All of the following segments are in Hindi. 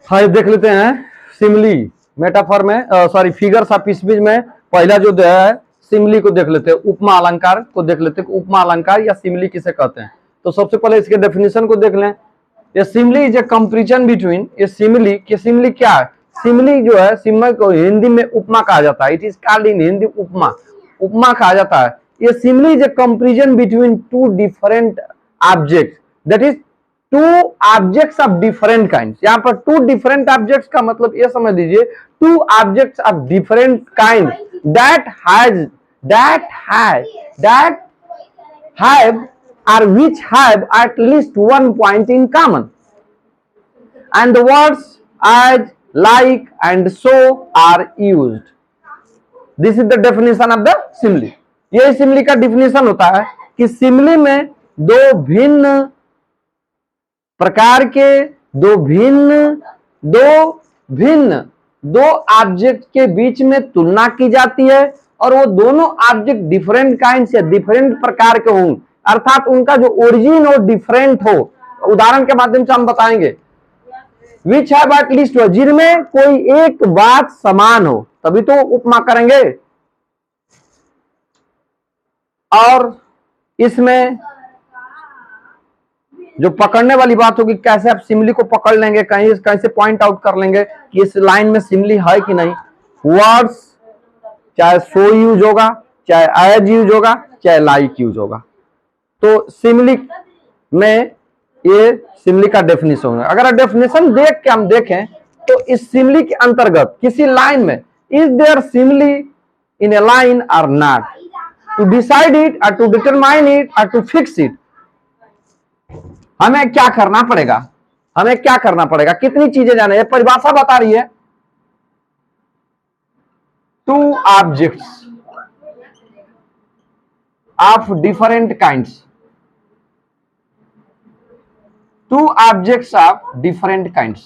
हाँ, देख लेते हैं सिमली मेटाफर में, सॉरी फिगर्स ऑफ स्पीच में पहला जो है सिमली को देख लेते हैं, उपमा अलंकार को देख लेते हैं। उपमा अलंकार या सिमली किसे कहते हैं? तो सबसे पहले इसके डेफिनेशन को देख लें। ये simile is a comparison between, ये सिमली क्या है? सिमली जो है, सिमली को हिंदी में उपमा कहा जाता है। It is called in Hindi उपमा, उपमा कहा जाता है। ये simile is a comparison between two different object, that is two objects of different kind. यहाँ पर टू डिफरेंट ऑब्जेक्ट्स का मतलब ये समझ लीजिए, to objects of different kind that have or which have at least one point in common, and the words as, like and so are used. This is the definition of the simile. ये सिमली का डिफिनेशन होता है कि सिमली में दो भिन्न प्रकार के दो ऑब्जेक्ट के बीच में तुलना की जाती है, और वो दोनों ऑब्जेक्ट डिफरेंट काइंड से, डिफरेंट प्रकार के हों, अर्थात उनका जो ओरिजिन हो डिफरेंट हो। उदाहरण के माध्यम से हम बताएंगे, विच हैव एट लीस्ट, जिनमें कोई एक बात समान हो, तभी तो उपमा करेंगे। और इसमें जो पकड़ने वाली बात होगी, कैसे आप सिमली को पकड़ लेंगे, कहीं कैसे पॉइंट आउट कर लेंगे कि इस लाइन में सिमली है कि नहीं। वर्ड्स चाहे सो यूज होगा, चाहे एज यूज होगा, चाहे लाइक यूज होगा। तो सिमली में ये सिमली का डेफिनेशन होगा। अगर डेफिनेशन देख के हम देखें तो इस सिमली के अंतर्गत किसी लाइन में, is there simile in a line or not, to decide it or to determine it or to fix it, हमें क्या करना पड़ेगा? कितनी चीजें जाने, परिभाषा बता रही है, to objects of different kinds, to objects of different kinds,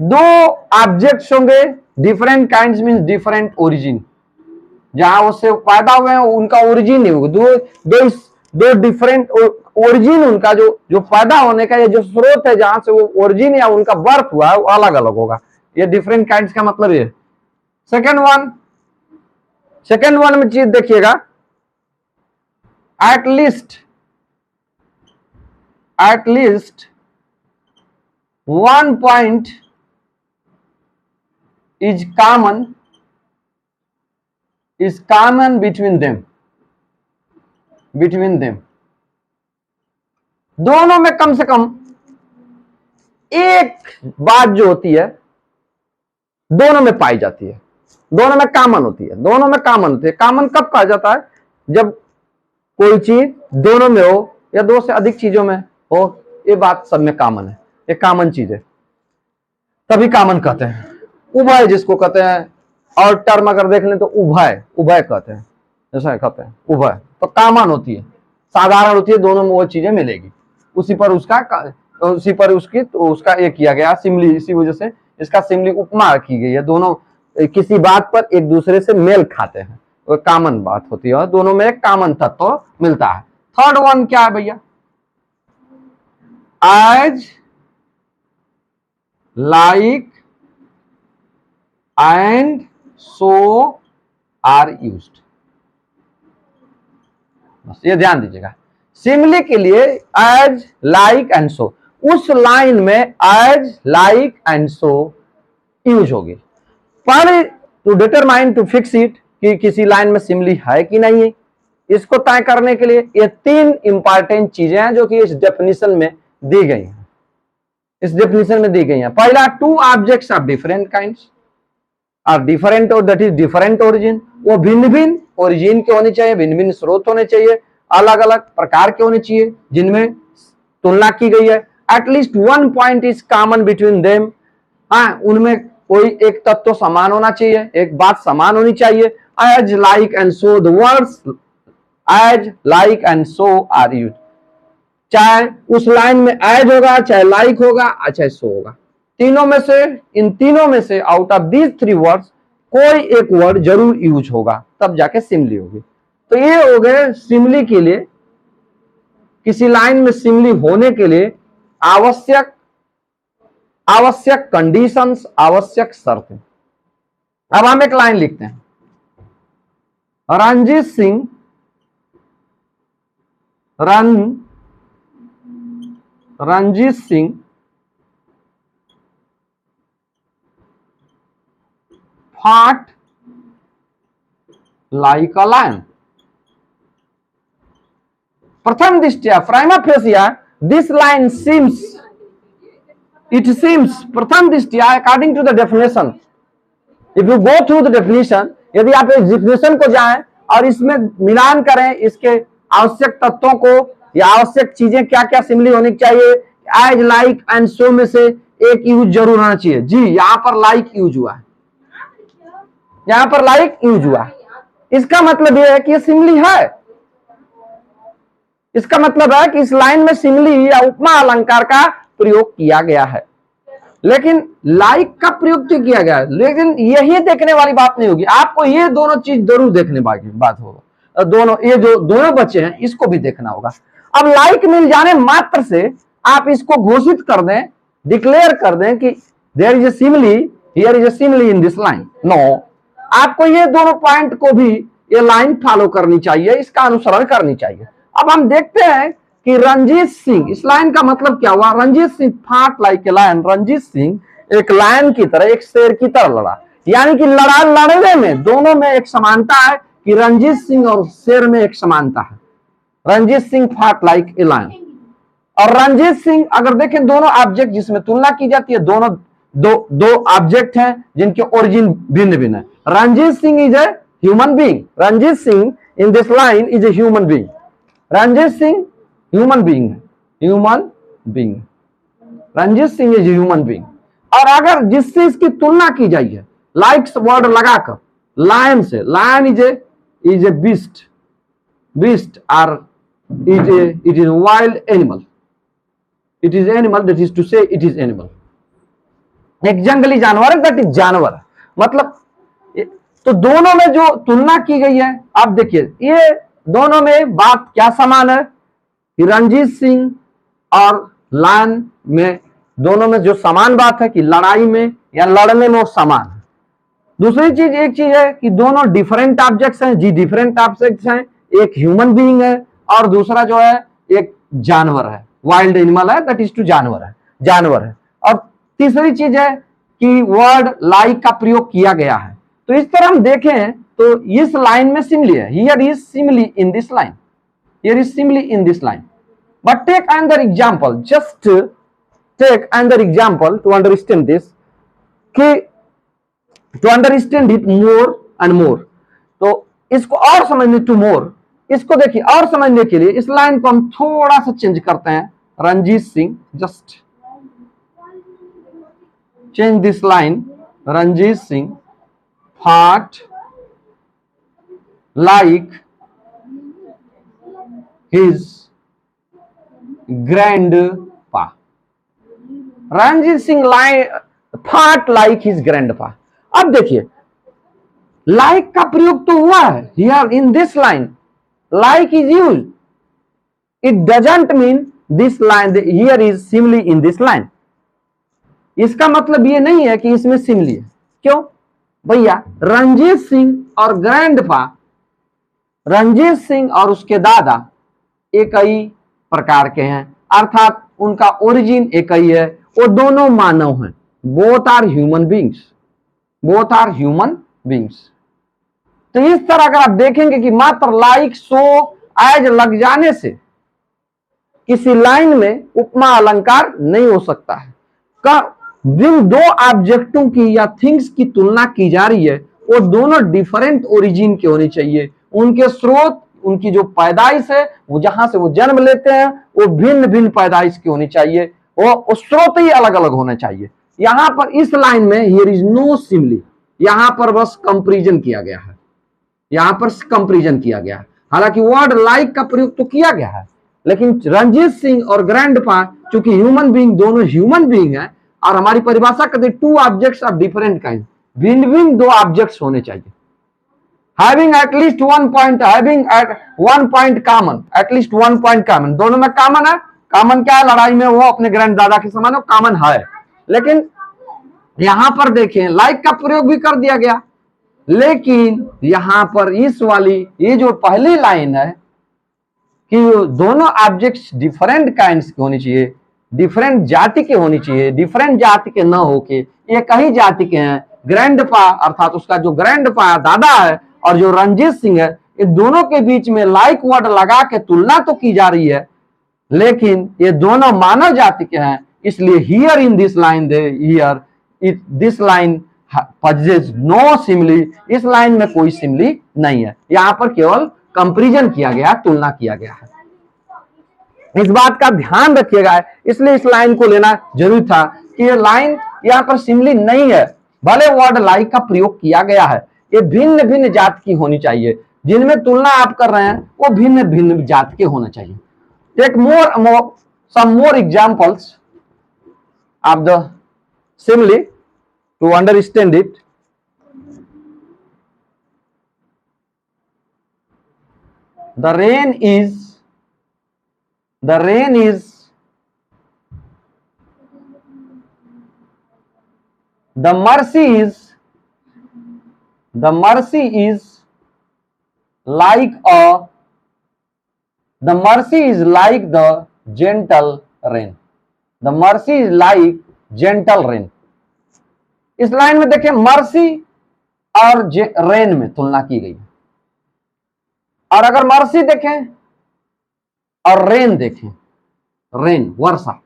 दो ऑब्जेक्ट्स होंगे, different kinds means different origin, जहां उससे पैदा हुए हैं उनका ओरिजिन नहीं होगा। दो डिफरेंट ओरिजिन, उनका जो पैदा होने का ये जो स्रोत है, जहां से वो ओरिजिन या उनका बर्थ हुआ है, वो अलग अलग होगा। ये डिफरेंट काइंड्स का मतलब ये। सेकेंड वन में चीज देखिएगा, at least one point is common between them, दोनों में कम से कम एक बात जो होती है दोनों में पाई जाती है, दोनों में कॉमन होती है। कॉमन कब कहा जाता है? जब कोई चीज दोनों में हो या दो से अधिक चीजों में हो, ये बात सब में कॉमन है, ये कॉमन चीज है, तभी कॉमन कहते हैं। उभय जिसको कहते हैं, और टर्म अगर देख लें तो उभय कहते हैं, ऐसा कहते हैं उभय, तो कॉमन होती है, साधारण होती है, दोनों में वो चीजें मिलेगी। उसी पर उसका एक किया गया सिमली, इसी वजह से इसका सिमली उपमा की गई है। दोनों किसी बात पर एक दूसरे से मेल खाते हैं, वो कॉमन बात होती है, दोनों में एक कॉमन तत्व मिलता है। थर्ड वन क्या है भैया? As, like and so are used. बस ये ध्यान दीजिएगा, सिमली के लिए एज, लाइक एंड सो, उस लाइन में as, like and so use होगी। पर to determine, to fix it, कि किसी लाइन में सिमली है कि नहीं है, इसको तय करने के लिए ये तीन इंपॉर्टेंट चीजें हैं जो कि इस डेफिनेशन में दी गई हैं। पहला, to objects of different kinds और डिफरेंट, और दैट इज डिफरेंट ओरिजिन, वो भिन्न भिन्न ओरिजिन के होने चाहिए, भिन्न भिन्न स्रोत होने चाहिए, अलग अलग प्रकार के होने चाहिए, जिनमें तुलना की गई है। At least one point is common between them, हाँ, उनमें कोई एक तत्व समान होना चाहिए, एक बात समान होनी चाहिए। As, like and so, the words as, like and so are used, चाहे उस लाइन में एज होगा, चाहे लाइक होगा, चाहे सो होगा। इन तीनों में से out of these three words, कोई एक वर्ड जरूर यूज होगा, तब जाके सिमिली होगी। तो ये हो गए सिमिली के लिए, किसी लाइन में सिमिली होने के लिए आवश्यक कंडीशंस, आवश्यक शर्तें। अब हम एक लाइन लिखते हैं, Ranjit Singh fought like a lion। प्रथम दृष्टया, prima facie, this line seems, प्रथम दृष्टया according to the definition, if you go through the definition, यदि आप इस डेफिनेशन को जाएं और इसमें मिलान करें, इसके आवश्यक तत्वों को या आवश्यक चीजें क्या क्या सिमिली होनी चाहिए, एज, लाइक एंड सो में से एक यूज जरूर होना चाहिए। जी, यहां पर लाइक यूज हुआ है, यहां पर लाइक यूज हुआ है। इसका मतलब यह है कि ये सिमिली है, इसका मतलब है कि इस लाइन में सिमिली या उपमा अलंकार का प्रयोग किया गया है। लेकिन लाइक का प्रयोग तो किया गया है, लेकिन यही देखने वाली बात नहीं होगी, आपको ये दोनों चीज जरूर देखने बात होगा, दोनों, ये जो दोनों बच्चे हैं इसको भी देखना होगा। अब लाइक मिल जाने मात्र से आप इसको घोषित कर दें, डिक्लेयर कर दें कि there is a simile, here is a simile in this line. No, आपको ये दोनों पॉइंट को भी ये लाइन फॉलो करनी चाहिए, इसका अनुसरण करनी चाहिए। अब हम देखते हैं कि रंजीत सिंह, इस लाइन का मतलब क्या हुआ, Ranjit Singh fought like a lion, Ranjit Singh एक लायन की तरह, एक शेर की तरह लड़ा, यानी कि लड़ने में दोनों में एक समानता है कि रंजीत सिंह और शेर में एक समानता है। Ranjit Singh fought like a lion, और रंजीत सिंह अगर देखें, दोनों ऑब्जेक्ट जिसमें तुलना की जाती है, दोनों दो ऑब्जेक्ट हैं जिनके ओरिजिन भिन्न भिन्न है। Ranjit Singh is a human being, Ranjit Singh in this line is a human being, Ranjit Singh human being है, human being, Ranjit Singh is human being. और अगर जिससे इसकी तुलना की जाए है, लाइक्स वर्ड लगाकर लायन से, लायन इज ए बीस्ट और it is wild animal, it is animal, that is to say it is animal, एक जंगली जानवर है, दैट इज जानवर है। मतलब तो दोनों में जो तुलना की गई है, आप देखिए ये दोनों में बात क्या समान है कि रंजीत सिंह और लायन में दोनों में जो समान बात है कि लड़ाई में या लड़ने में वो समान है। दूसरी चीज, एक चीज है कि दोनों डिफरेंट ऑब्जेक्ट्स हैं, जी डिफरेंट ऑब्जेक्ट्स हैं, एक ह्यूमन बीइंग है और दूसरा जो है एक जानवर है, वाइल्ड एनिमल है, दैट इज टू जानवर है। और तीसरी चीज है कि वर्ड लाइक का प्रयोग किया गया है। तो इस तरह हम देखें तो इस लाइन में सिमिली है, here is simile in this line, here is simile in this line. But take another example, just take another example to understand this, कि to understand it more and more. तो इसको और समझने, टू मोर, इसको देखिए और समझने के लिए इस लाइन को हम थोड़ा सा चेंज करते हैं। Ranjit Singh, just change this line, Ranjit Singh fought like his grandpa, Ranjit Singh fought like his grandpa। अब देखिए like का प्रयोग तो हुआ है, here in this line like is used, it doesn't mean this line here is simile in this line। इसका मतलब ये नहीं है कि इसमें सिमिली है। क्यों भैया, रंजीत सिंह और ग्रैंडपा, रंजीत सिंह और उसके दादा एक ही प्रकार के हैं, अर्थात उनका ओरिजिन एक ही है, वो दोनों मानव हैं, both are human beings, both are human beings. तो इस तरह अगर आप देखेंगे कि मात्र लाइक, सो, एज लग जाने से किसी लाइन में उपमा अलंकार नहीं हो सकता है। जिन दो ऑब्जेक्टों की या थिंग्स की तुलना की जा रही है वो दोनों डिफरेंट ओरिजिन के होने चाहिए, उनके स्रोत, उनकी जो पैदाइश है, वो जहां से वो जन्म लेते हैं वो भिन्न भिन्न पैदाइश की होनी चाहिए, वो स्रोत ही अलग अलग होना चाहिए। यहां पर इस लाइन में हियर इज नो सिमिली, यहां पर बस कंपैरिजन किया गया है, यहां पर कंपैरिजन किया गया है। हालांकि वर्ड लाइक का प्रयोग तो किया गया है, लेकिन रंजीत सिंह और ग्रैंडपा चूंकि ह्यूमन बीइंग, दोनों ह्यूमन बीइंग है, और हमारी परिभाषा कहते हैं to objects of different kind, भिन्न भिन्न दो ऑब्जेक्ट्स होने चाहिए, having at least one point, having at one point common, at least one point common, दोनों में कॉमन है। कॉमन क्या है? लड़ाई में वो अपने ग्रैंड दादा के समान वो कॉमन है। लेकिन यहां पर देखें लाइक का प्रयोग भी कर दिया गया, लेकिन यहां पर इस वाली ये जो पहली लाइन है कि दोनों ऑब्जेक्ट्स डिफरेंट काइंड्स की होनी चाहिए, डिफरेंट जाति के होनी चाहिए, डिफरेंट जाति के न होके एक ही जाति के हैं। ग्रैंडपा अर्थात उसका जो ग्रैंडपा दादा है और जो रंजीत सिंह है, इन दोनों के बीच में लाइक वर्ड लगा के तुलना तो की जा रही है, लेकिन ये दोनों मानव जाति के हैं। इसलिए here in this line they here this line possesses no simile, इस लाइन में कोई सिमिली नहीं है। यहां पर केवल कंपैरिजन किया गया, तुलना किया गया है। इस बात का ध्यान रखिएगा, इसलिए इस लाइन को लेना जरूरी था कि ये लाइन यहां पर सिमिली नहीं है, भले वर्ड लाइक का प्रयोग किया गया है। ये भिन्न भिन्न जात की होनी चाहिए, जिनमें तुलना आप कर रहे हैं वो भिन्न भिन्न जात के होना चाहिए। Take some more examples of the simile to understand it. The rain is the mercy is like the gentle rain. The mercy is like gentle rain. इस लाइन में देखें मर्सी और रेन में तुलना की गई है। और अगर मर्सी देखें और रेन देखें, रेन वर्षा,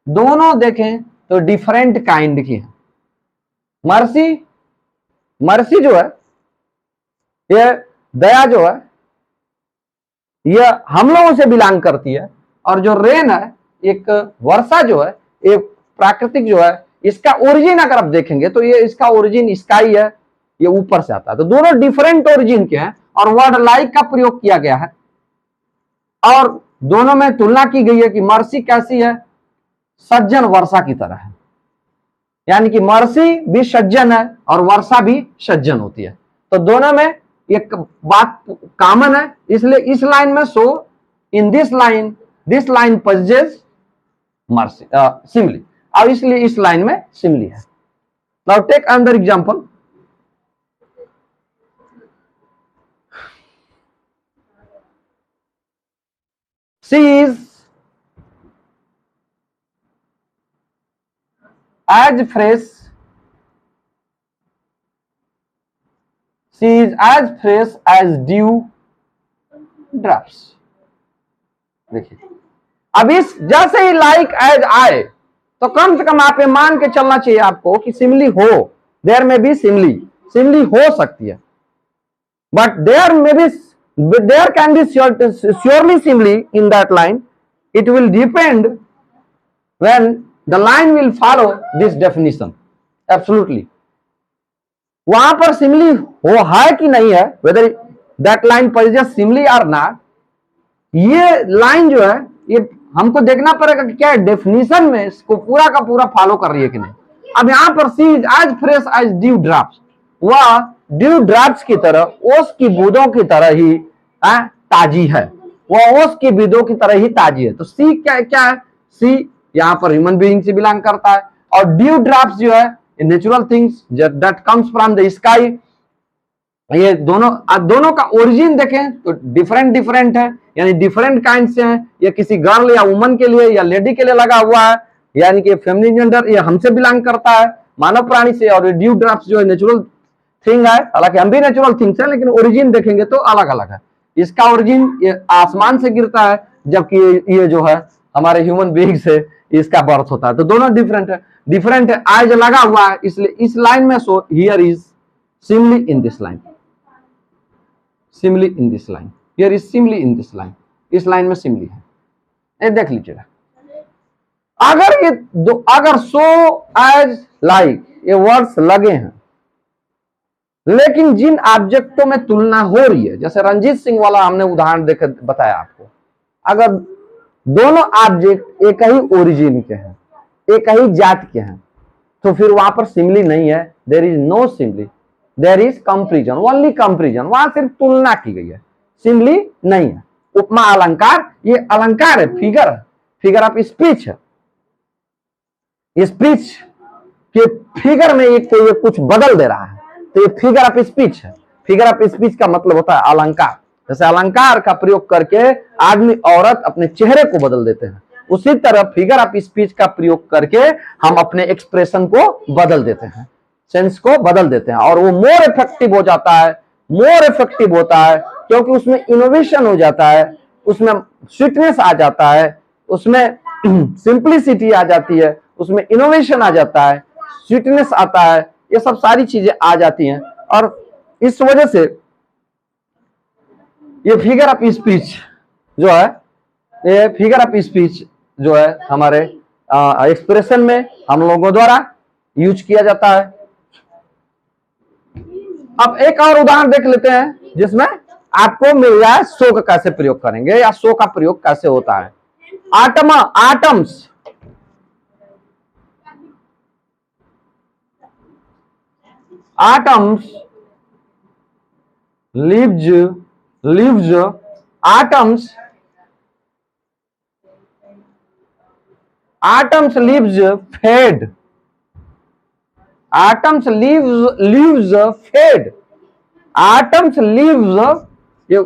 दोनों देखें तो डिफरेंट काइंड की है। मर्सी जो है, ये दया जो है, ये हम लोगों से बिलोंग करती है। और जो रेन है, एक वर्षा जो है, एक प्राकृतिक जो है, इसका ओरिजिन अगर आप देखेंगे तो ये इसका ओरिजिन स्काई है, ये ऊपर से आता है। तो दोनों डिफरेंट ओरिजिन के हैं और वर्ड लाइक का प्रयोग किया गया है। और दोनों में तुलना की गई है कि मर्सी कैसी है? सज्जन वर्षा की तरह है, यानी कि मर्सी भी सज्जन है और वर्षा भी सज्जन होती है। तो दोनों में एक बात कॉमन है, इसलिए इस लाइन में so in this line possesses mercy simile, और इसलिए इस लाइन में सिमिली है। Now take another example. She is as fresh as dew drops। देखिए, अब इस जैसे ही लाइक एज आए तो कम से कम आप ये मान के चलना चाहिए आपको कि सिमिली हो, देयर में भी सिमिली हो सकती है, but there can be surely simile in that line. It will depend when the line will follow this definition. Absolutely. वहां पर सिमिली हो है कि नहीं है, whether that line possesses simile or not, ये लाइन जो है ये हमको देखना पड़ेगा कि क्या डेफिनेशन में इसको पूरा का पूरा फॉलो कर रही है कि नहीं। अब यहां पर she is as fresh as dew drops, वह ड्यू ड्रॉप्स की तरह, ओस की बूंदों की तरह ही ताजी है, वह ओस की बूंदों की तरह ही ताजी है। तो सी क्या है? सी यहाँ पर ह्यूमन बीइंग से बिलोंग करता है, और ड्यू ड्रॉप्स जो है natural things that comes from the sky. ये दोनों का ओरिजिन देखें तो डिफरेंट है, यानी डिफरेंट काइंड से हैं। ये किसी गर्ल या वुमन के लिए या लेडी के लिए लगा हुआ है, यानी कि फेमिनिन जेंडर ये हमसे बिलोंग करता है, मानव प्राणी से। और ड्यू ड्रॉप्स जो है नेचुरल थिंग है, हालांकि हम भी नेचुरल थिंग्स है, लेकिन ओरिजिन देखेंगे तो अलग अलग है। इसका ओरिजिन ये आसमान से गिरता है, जबकि ये जो है हमारे ह्यूमन बीइंग से इसका बर्थ होता है। तो दोनों डिफरेंट है, आज लगा हुआ है, इसलिए इस लाइन में so here is simile in this line, simile in this line, here is simile in this line, इस लाइन में सिमिली है। ये देख लीजिएगा, अगर सो एज लाइक ये वर्ड्स लगे हैं, लेकिन जिन ऑब्जेक्टों में तुलना हो रही है, जैसे रंजीत सिंह वाला हमने उदाहरण देकर बताया आपको, अगर दोनों ऑब्जेक्ट एक ही ओरिजिन के हैं, एक ही जात के हैं, तो फिर वहां पर सिमली नहीं है, there is no simile, there is comparison, only comparison, वहां सिर्फ तुलना की गई है, सिमली नहीं है। उपमा अलंकार ये अलंकार है, फिगर है, फिगर ऑफ स्पीच है। स्पीच के फिगर में एक तो ये कुछ बदल दे रहा है, तो ये फिगर ऑफ स्पीच है। फिगर ऑफ स्पीच का मतलब होता है अलंकार। जैसे अलंकार का प्रयोग करके आदमी औरत अपने चेहरे को बदल देते हैं, उसी तरह फिगर ऑफ स्पीच का प्रयोग करके हम अपने एक्सप्रेशन को बदल देते हैं, सेंस को बदल देते हैं, और वो मोर इफेक्टिव हो जाता है, मोर इफेक्टिव होता है, क्योंकि उसमें इनोवेशन हो जाता है, उसमें स्वीटनेस आ जाता है, उसमें सिंप्लिसिटी आ जाती है, उसमें इनोवेशन आ जाता है, स्वीटनेस आता है, ये सब सारी चीजें आ जाती हैं। और इस वजह से ये फिगर ऑफ स्पीच जो है, ये फिगर ऑफ स्पीच जो है हमारे एक्सप्रेशन में हम लोगों द्वारा यूज किया जाता है। अब एक और उदाहरण देख लेते हैं जिसमें आपको मिल जाए सो का कैसे प्रयोग करेंगे या सो का प्रयोग कैसे होता है। Atoms, atoms leaves atoms leaves fade, atoms leaves fade, atoms leaves, ये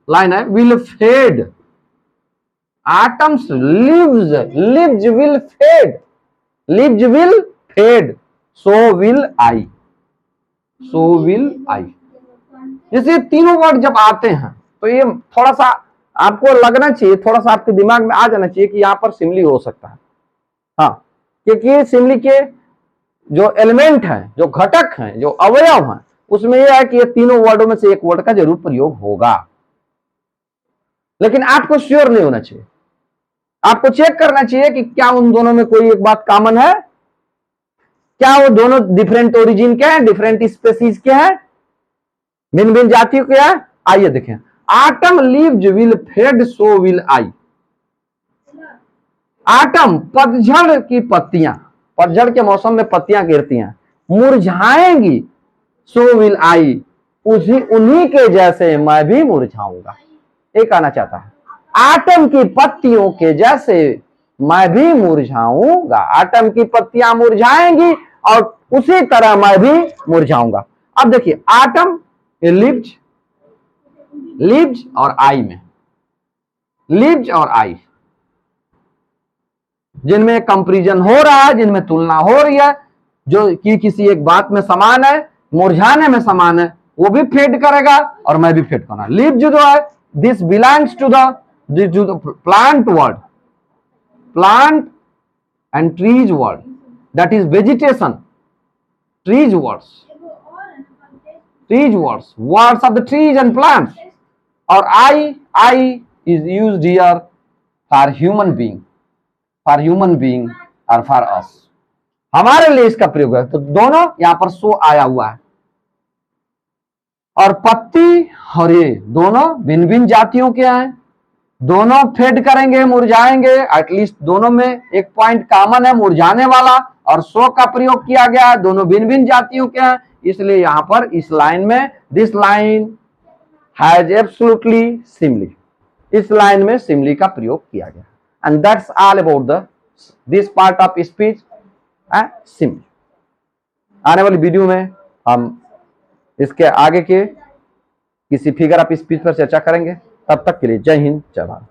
लाइन है, will fade, atoms leaves will fade, leaves will fade, so will I, so will I। जैसे तीनों वर्ड जब आते हैं तो ये थोड़ा सा आपको लगना चाहिए, थोड़ा सा आपके दिमाग में आ जाना चाहिए कि यहां पर सिमली हो सकता है। हाँ, क्योंकि सिमली के जो एलिमेंट हैं, जो घटक हैं, जो अवयव हैं, उसमें यह है कि ये तीनों वर्डों में से एक वर्ड का जरूर प्रयोग होगा, लेकिन आपको श्योर नहीं होना चाहिए। आपको चेक करना चाहिए कि क्या उन दोनों में कोई एक बात कॉमन है, क्या वो दोनों डिफरेंट ओरिजिन के हैं, डिफरेंट स्पेसीज के हैं, भिन्न भिन्न जातियों के हैं। आइए देखें, autumn leaves will fade so will I. Autumn पतझड़ की पत्तियां, पतझड़ के मौसम में पत्तियां गिरती हैं, मुरझाएंगी, सो विल आई, उन्हीं के जैसे मैं भी मुरझाऊंगा। ये कहना चाहता है, आटम की पत्तियों के जैसे मैं भी मुरझाऊंगा, आटम की पत्तियां मुरझाएंगी और उसी तरह मैं भी मुरझाऊंगा। अब देखिए, आटम लिव्स और आई में, लिव्स और आई जिनमें कंपैरिजन हो रहा है, जिनमें तुलना हो रही है, जो कि किसी एक बात में समान है, मुरझाने में समान है, वो भी फेड करेगा और मैं भी फेड करना। लिव्स जो है, this belongs to the plant word, plant and trees word, that is vegetation, trees words of the trees and plants, और I is used here for human being or for us, हमारे लिए इसका प्रयोग है। तो दोनों यहां पर सो आया हुआ है, और पत्ती और ये दोनों भिन्न भिन्न जातियों के हैं, दोनों फेड करेंगे, मुरझाएंगे, एटलीस्ट दोनों में एक पॉइंट कॉमन है, मुरझाने वाला, और सो का प्रयोग किया गया, दोनों भिन्न भिन्न जातियों के हैं। इसलिए यहां पर इस लाइन में, this line has absolutely simile, इस लाइन में सिमली का प्रयोग किया गया। And that's all about this part of speech, simile. आने वाली वीडियो में हम इसके आगे के किसी फिगर ऑफ स्पीच पर चर्चा करेंगे। तब तक के लिए जय हिंद, जय भारत।